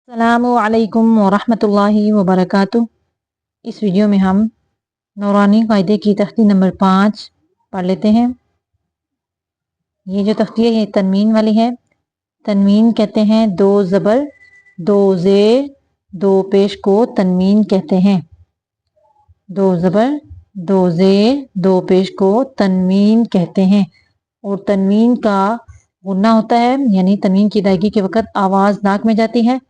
अस्सलामु अलैकुम वरहमतुल्लाहि वबरकातुह। इस वीडियो में हम नौरानी कायदे की तख्ती नंबर 5 पढ़ लेते हैं। ये जो तख्ती है ये तनवीन वाली है। तनवीन कहते हैं दो ज़बर दो ज़ेर दो पेश को तनवीन कहते हैं। दो ज़बर दो ज़ेर दो पेश को तनवीन कहते हैं। और तनवीन का गुन्ना होता है, यानी तनवीन की अदायगी के वक़्त आवाज़ नाक में जाती है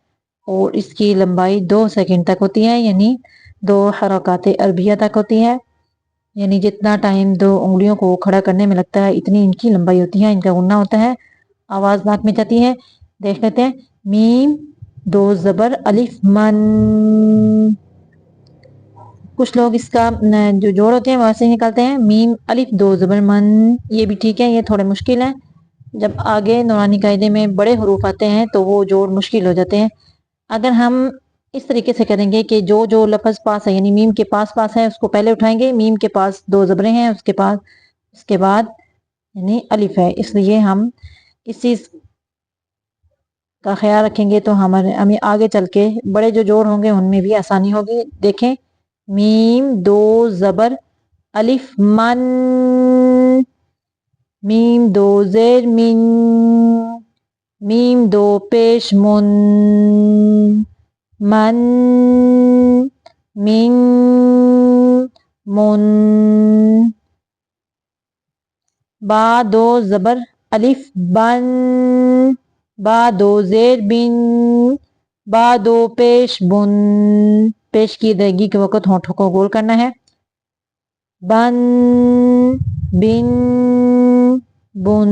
और इसकी लंबाई 2 सेकंड तक होती है, यानी 2 हरकाते अरबिया तक होती है। यानी जितना टाइम 2 उंगलियों को खड़ा करने में लगता है इतनी इनकी लंबाई होती है। इनका गुन्ना होता है, आवाज़ नाक में जाती है। देख लेते हैं। मीम दो ज़बर अलिफ मन। कुछ लोग इसका जो जोड़ होते हैं वैसे ही निकालते हैं। मीम अलिफ दो ज़बर मन, ये भी ठीक है, ये थोड़े मुश्किल है। जब आगे नौरानी कायदे में बड़े हरूफ आते हैं तो वो जोड़ मुश्किल हो जाते हैं। अगर हम इस तरीके से करेंगे कि जो जो लफ्ज़ पास है, यानी मीम के पास पास है उसको पहले उठाएंगे। मीम के पास 2 ज़बरें हैं, उसके बाद यानी अलिफ है, इसलिए हम इस चीज़ का ख्याल रखेंगे तो हमें आगे चल के बड़े जो जोड़ होंगे उनमें भी आसानी होगी। देखें, मीम दो ज़बर अलिफ मन, मीम दो ज़ेर मिन, मीम दो पेश मुन, मन मिन मुन। बा दो ज़बर अलिफ बन, बा दो ज़ेर बिन, बा दो पेश बुन। पेश की अदायगी के वक़्त होठों को गोल करना है। बन बिन बुन।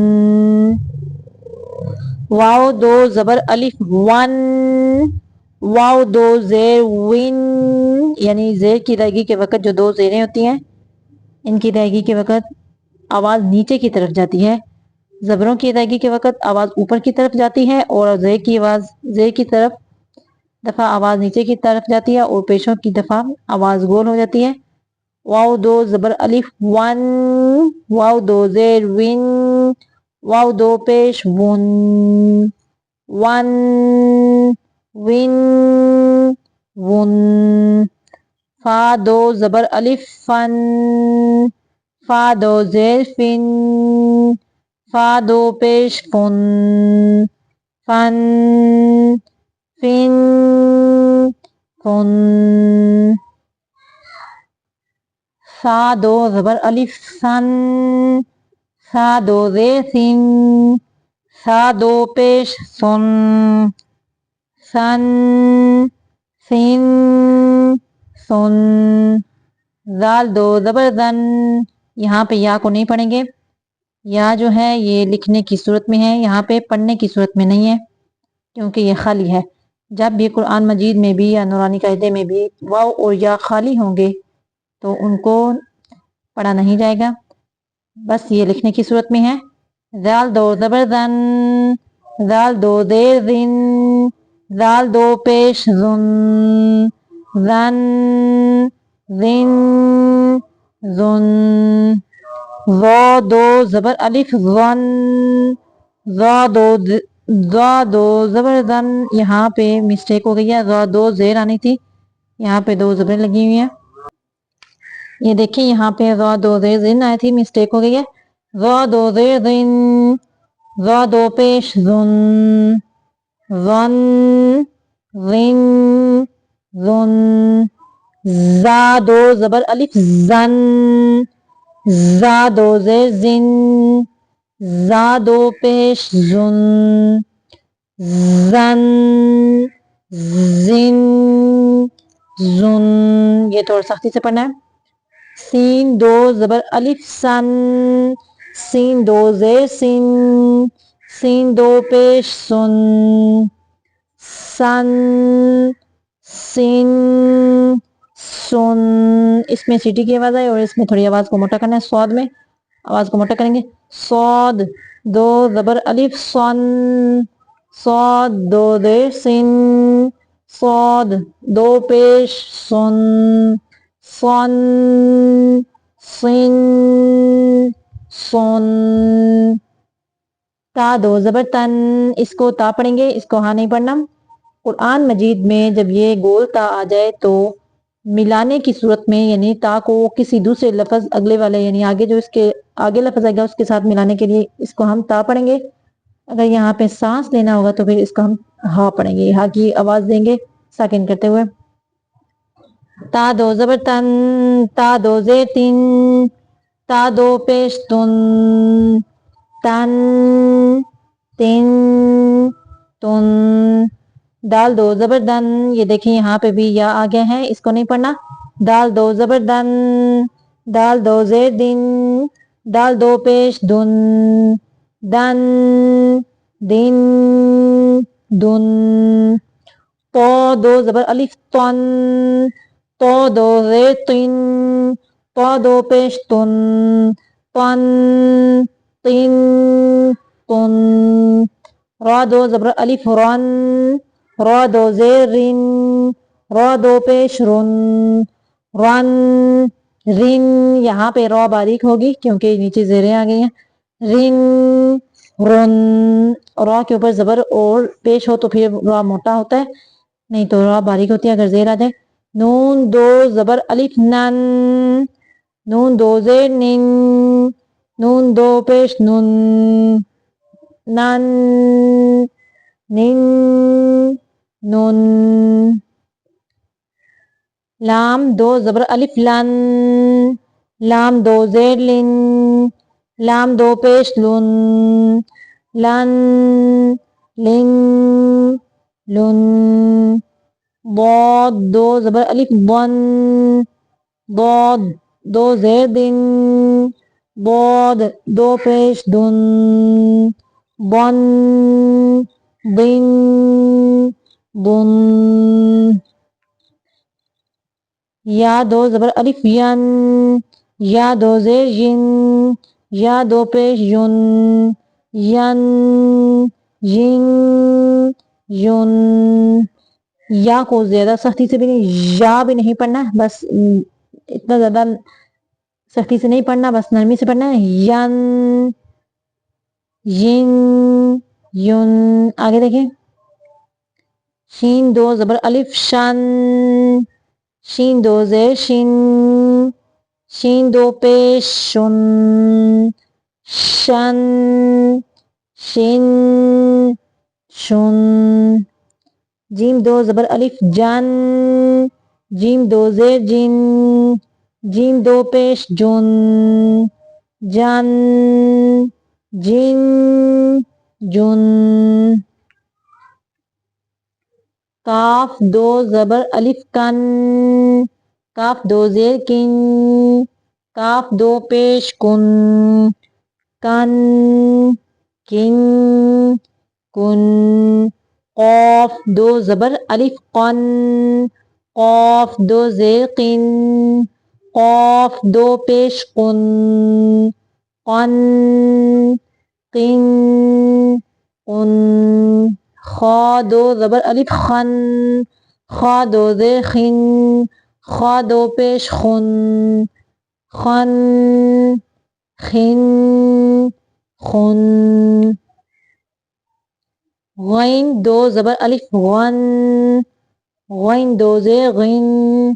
वाव दो ज़बर अलिफ वन, वाव दो ज़ेर विन, यानी ज़ेर की अदायगी के वक़्त जो 2 ज़ेरें होती हैं इनकी अदायगी के वक़्त आवाज़ नीचे की तरफ जाती है। ज़बरों की अदायगी के वक़्त आवाज़ ऊपर की तरफ जाती है और ज़ेर की तरफ दफ़ा आवाज़ नीचे की तरफ जाती है और पेशों की दफ़ा आवाज़ गोल हो जाती है। वाव दो ज़बर अलिफ वन, वाव दो ज़ेर विन, वाव दो पेश वुन, वन विन वुन। फा दो ज़बर अलिफ फन, फा दो ज़ेर फिन, फा दो पेश फुन, फन फिन फुन। सा दो ज़बर अलिफ सन, सा दो ज़ेर सिन, सा दो पेश सुन, सन सिन सुन। ज़ाल दो ज़बर ज़न, यहाँ पे या को नहीं पढ़ेंगे। या जो है ये लिखने की सूरत में है, यहाँ पे पढ़ने की सूरत में नहीं है क्योंकि ये खाली है। जब भी कुरान मजीद में भी या नूरानी कायदे में भी वाव और या खाली होंगे तो उनको पढ़ा नहीं जाएगा, बस ये लिखने की सूरत में है। ज़ाल दो ज़बर ज़न, ज़ाल दो ज़ेर ज़िन, ज़ाल दो पेश ज़ुन, ज़न ज़िन ज़ुन। ज़ा दो ज़बर अलिफ ज़न, ज़ा दो ज़बर ज़न, यहाँ पे मिस्टेक हो गई है, ज़ा दो ज़ेर आनी थी, यहाँ पे 2 ज़बरें लगी हुई हैं। ये देखिए यहाँ पे ज़ा दो ज़ेर ज़िन आई थी, मिस्टेक हो गई है। ज़ा दो ज़ेर ज़िन, ज़ा दो पेश ज़ुन, ज़न ज़िन ज़ुन। ज़ा दो ज़बर अलिफ ज़न, ज़ा दो ज़ेर ज़िन, ज़ा दो पेश ज़ुन, ज़न ज़िन ज़ुन। ये थोड़ा सख्ती से पढ़ना है। सीन दो ज़बर अलिफ सन, सीन दो ज़ेर सिन, सीन दो पेश सुन, सन सिन सुन। इसमें सीटी की आवाज़ है और इसमें थोड़ी आवाज़ को मोटा करना है। स्वाद में आवाज़ को मोटा करेंगे। स्वाद दो ज़बर अलिफ सन, स्वाद दो ज़ेर सिन, स्वाद दो पेश सुन, सन सिन सुन। ता दो ज़बर तन, इसको ता पढ़ेंगे, इसको हाँ नहीं पढ़ना। قرآن مجید میں جب یہ گول تا آ جائے تو ملانے کی صورت میں یعنی تا کو کسی دوسرے لفظ اگلے والے یعنی آگے جو اس کے آگے لفظ آئے گا اس کے ساتھ ملانے کے لیے اس کو ہم تا پڑھیں گے. اگر یہاں پہ سانس لینا ہوگا تو پھر اس کو ہم ہا پڑھیں گے. ہا کی آواز دیں گے ساکن کرتے ہوئے. تا دو زبر تن، تا دو زیر تین، تا دو پیش تن، تن تن تن. دال دو زبر دن، یہ دیکھیں یہاں پہ بھی یا آ گیا ہے، اس کو نہیں پڑھنا. دال دو زبر دن، دال دو زیر دن، دال دو پیش دن، دن دن دن. تو دو زبر الف تن، تو دو زیر تن، تو دو پیش تن، تن تن تن. را دو زبر الف رن، را دو زیر رن، را دو پیش رن، رن رن. یہاں پہ را باریک ہوگی کیونکہ نیچے زیریں آ گئی ہیں. رن رن. را کے اوپر زبر اور پیش ہو تو پھر را موٹا ہوتا ہے، نہیں تو را باریک ہوتی ہے اگر زیر آ جائے. نون دو زبر الف نن، نون دو زیر نن، نون دو پیش نن، نن نن نن. لام دو زبر الف لن، لام دو زیر لن، لام دو پیش لن، لن لن لن. ضاد دو زبر الف ضن، ضاد دو زیر دن، ضاد دو پیش دن، ضن ضن ضن. یا دو زبر الف ین، یا دو زیر ین، یا دو پیش یون، ین ین یون. یا کو زیادہ سختی سے بھی نہیں، یا بھی نہیں پڑھنا، بس اتنا زیادہ سختی سے نہیں پڑھنا، بس نرمی سے پڑھنا ہے. ین ین یون. آگے دیکھیں. شین دو زبر الف شن، شین دو زیر شن، شین دو پیش شن، شن شن شن. جیم دو زبر الف جن، جیم دو زیر جن، جیم دو پیش جن، جن جن جن. کاف دو زبر الف کن، کاف دو زیر کن، کاف دو پیش کن، کن کن کن. قاف دو زبر الف قن، قاف دو زیر قن، قاف دو پیش قن، قن قن قن. خا دو زبر الف خن، خا دو زیر خن، خا دو پیش خن، خن خن خن. غین دو زبر الف غن، غین دو زیر غن،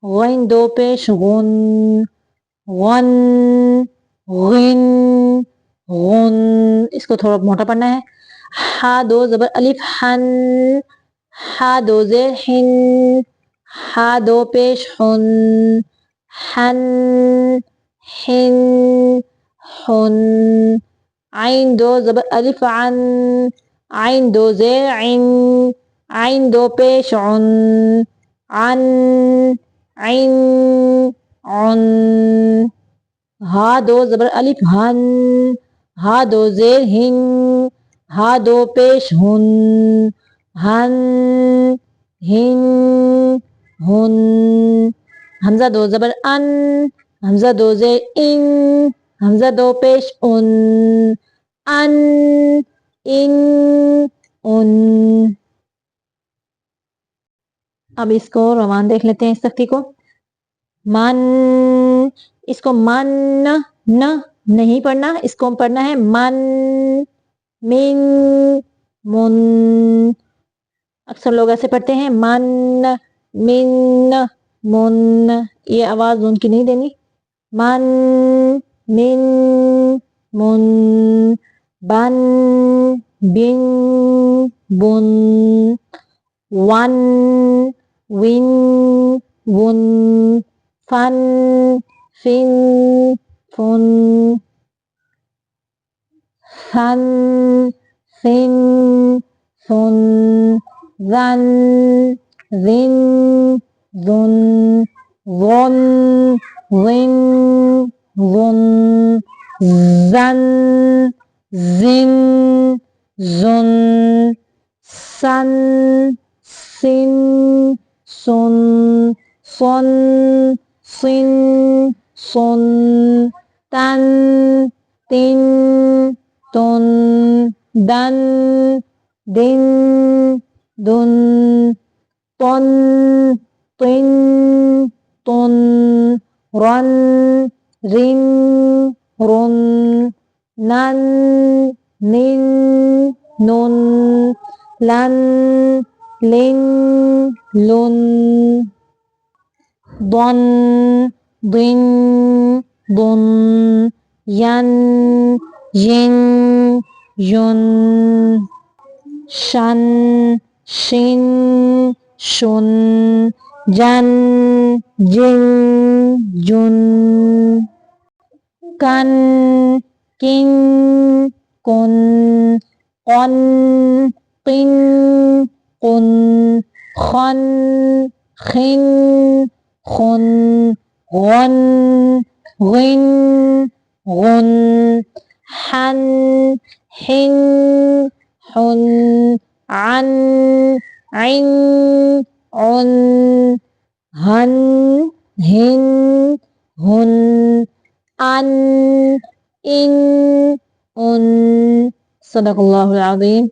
غین دو پیش غن، غن غن غن. اس کو تھوڑا موٹا پڑھنا ہے. ہا دو زبر الف حن، ہا دو زیر حن، ہا دو پیش حن، حن حن حن. عین دو زبر الف عن، عین دو زیر عن، عین دو پیش عن، عن عن عن. ہا دو زبر الف ہن، ہا دو زیر ہن، ہا دو پیش ہن، ہن ہن ہن. حمزہ دو زبر ان، حمزہ دو زیر ان، حمزہ دو پیش ان، ان ان ان. اب اس کو روان دیکھ لیتے ہیں اس تختی کو. من، اس کو من نہ نہیں پڑھنا، اس کو پڑھنا ہے من من من. اکثر لوگ ایسے پڑھتے ہیں من من من، یہ آواز ان کی نہیں دینی. من من من، بن بن بن، ون ون ون، فن فن فن، ثن ثن ثن، ذن ذن ذن، ظن ظن ظن، زن زن زن، سن سن سن، صن صن صن، تن تن تن، دن دن دن، طن طن طن، رن رن رن، نن نن نن، لن لن لن، ضن ضن ضن، ين ين ين، شن شن شن، جن جن جن، کن کن کن، قن قن قن، خن خن خن، غن غن غن، حن حن حن، عن عن عن، هن هن هن، ان ان ان. صدق اللہ العظیم.